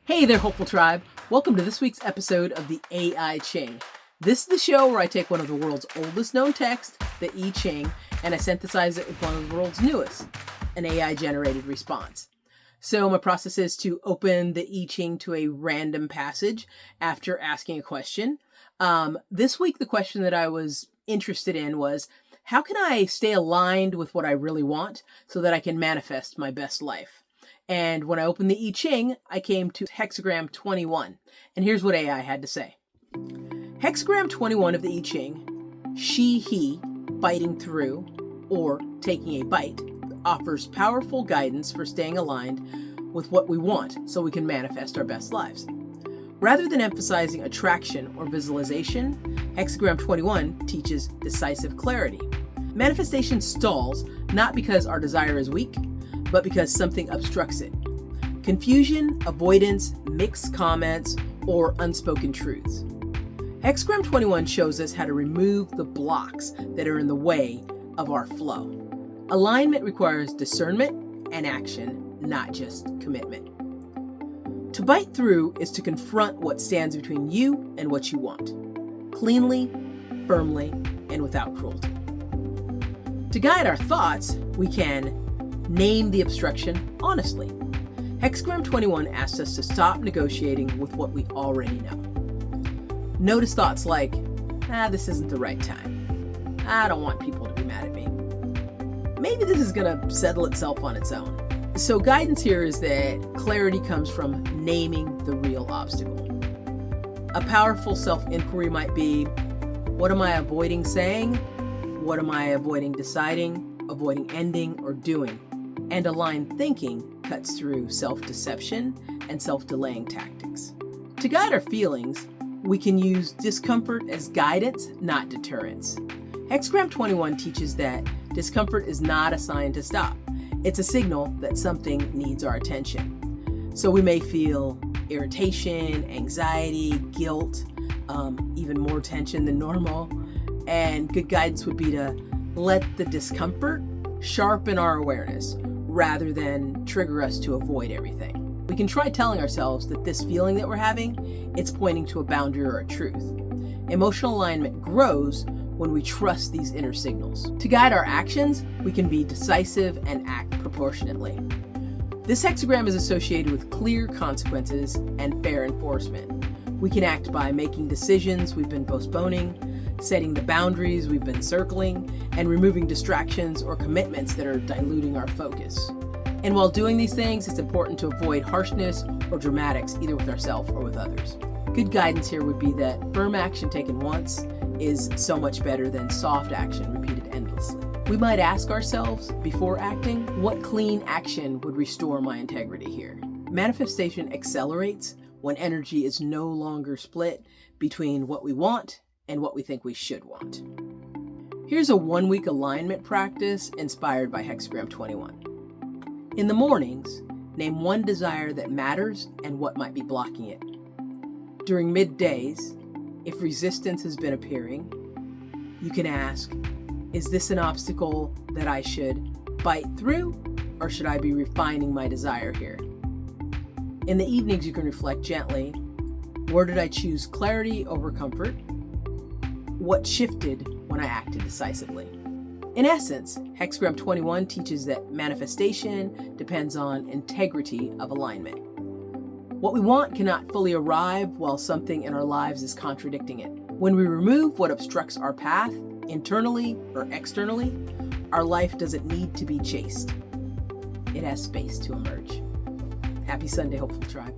Hey there, Hopeful Tribe. Welcome to this week's episode of the I Ching. This is the show where I take one of the world's oldest known texts, the I Ching, and I synthesize it with one of the world's newest, an AI-generated response. So my process is to open the I Ching to a random passage after asking a question. This week, the question that I was interested in was, how can I stay aligned with what I really want so that I can manifest my best life? And when I opened the I Ching, I came to Hexagram 21. And here's what AI had to say. Hexagram 21 of the I Ching, she, he, biting through, or taking a bite, offers powerful guidance for staying aligned with what we want so we can manifest our best lives. Rather than emphasizing attraction or visualization, Hexagram 21 teaches decisive clarity. Manifestation stalls not because our desire is weak, but because something obstructs it. Confusion, avoidance, mixed comments, or unspoken truths. Hexagram 21 shows us how to remove the blocks that are in the way of our flow. Alignment requires discernment and action, not just commitment. To bite through is to confront what stands between you and what you want, cleanly, firmly, and without cruelty. To guide our thoughts, we can name the obstruction honestly. Hexagram 21 asks us to stop negotiating with what we already know. Notice thoughts like, this isn't the right time. I don't want people to be mad at me. Maybe this is going to settle itself on its own. So guidance here is that clarity comes from naming the real obstacle. A powerful self-inquiry might be, what am I avoiding saying? What am I avoiding deciding, avoiding ending, or doing? And aligned thinking cuts through self-deception and self-delaying tactics. To guide our feelings, we can use discomfort as guidance, not deterrence. Hexagram 21 teaches that discomfort is not a sign to stop. It's a signal that something needs our attention. So we may feel irritation, anxiety, guilt, even more tension than normal. And good guidance would be to let the discomfort sharpen our awareness rather than trigger us to avoid everything. We can try telling ourselves that this feeling that we're having, it's pointing to a boundary or a truth. Emotional alignment grows when we trust these inner signals. To guide our actions, we can be decisive and act proportionately. This hexagram is associated with clear consequences and fair enforcement. We can act by making decisions we've been postponing, setting the boundaries we've been circling, and removing distractions or commitments that are diluting our focus. And while doing these things, it's important to avoid harshness or dramatics, either with ourselves or with others. Good guidance here would be that firm action taken once is so much better than soft action repeated endlessly. We might ask ourselves, before acting, what clean action would restore my integrity here? Manifestation accelerates when energy is no longer split between what we want and what we think we should want. Here's a 1-week alignment practice inspired by Hexagram 21. In the mornings, name one desire that matters and what might be blocking it. During middays, if resistance has been appearing, you can ask, is this an obstacle that I should bite through, or should I be refining my desire here? In the evenings, you can reflect gently, where did I choose clarity over comfort? What shifted when I acted decisively? In essence, Hexagram 21 teaches that manifestation depends on integrity of alignment. What we want cannot fully arrive while something in our lives is contradicting it. When we remove what obstructs our path, internally or externally, our life doesn't need to be chased. It has space to emerge. Happy Sunday, Hopeful Tribe.